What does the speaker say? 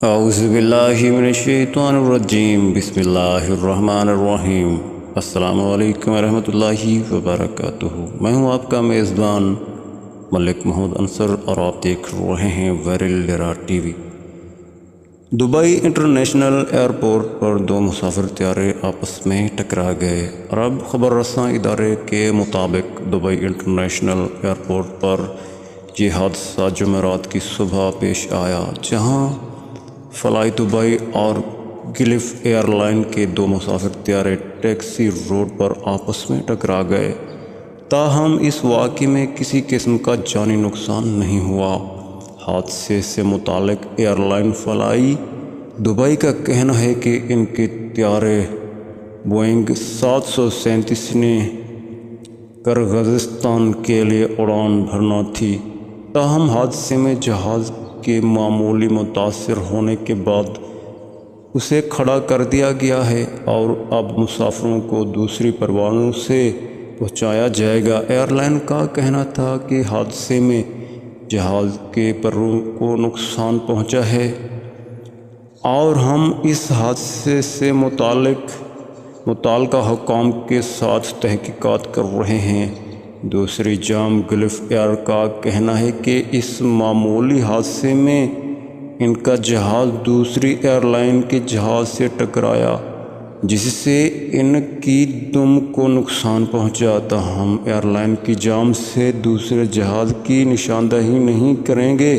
اعوذ باللہ من الشیطان الرجیم بسم اللہ الرحمن الرحیم۔ السلام علیکم ورحمۃ اللہ وبرکاتہ۔ میں ہوں آپ کا میزبان ملک محمود انصر اور آپ دیکھ رہے ہیں وائرل ڈیرا ٹی وی۔ دبئی انٹرنیشنل ایئرپورٹ پر دو مسافر طیارے آپس میں ٹکرا گئے۔ عرب خبر رساں ادارے کے مطابق دبئی انٹرنیشنل ایئرپورٹ پر یہ حادثہ جمعرات کی صبح پیش آیا، جہاں فلائی دبئی اور گلف ایئر لائن کے دو مسافر طیارے ٹیکسی روڈ پر آپس میں ٹکرا گئے۔ تاہم اس واقعے میں کسی قسم کا جانی نقصان نہیں ہوا۔ حادثے سے متعلق ایئر لائن فلائی دبئی کا کہنا ہے کہ ان کے طیارے بوئنگ 737 نے کرغزستان کے لیے اڑان بھرنا تھی۔ تاہم حادثے میں جہاز کے معمولی متاثر ہونے کے بعد اسے کھڑا کر دیا گیا ہے اور اب مسافروں کو دوسری پروازوں سے پہنچایا جائے گا۔ ایئر لائن کا کہنا تھا کہ حادثے میں جہاز کے پروں کو نقصان پہنچا ہے اور ہم اس حادثے سے متعلقہ حکام کے ساتھ تحقیقات کر رہے ہیں۔ دوسری جانب گلف ایئر کا کہنا ہے کہ اس معمولی حادثے میں ان کا جہاز دوسری ایئر لائن کے جہاز سے ٹکرایا، جس سے ان کی دم کو نقصان پہنچا۔ تاہم ایئر لائن کی جانب سے دوسرے جہاز کی نشاندہی نہیں کریں گے۔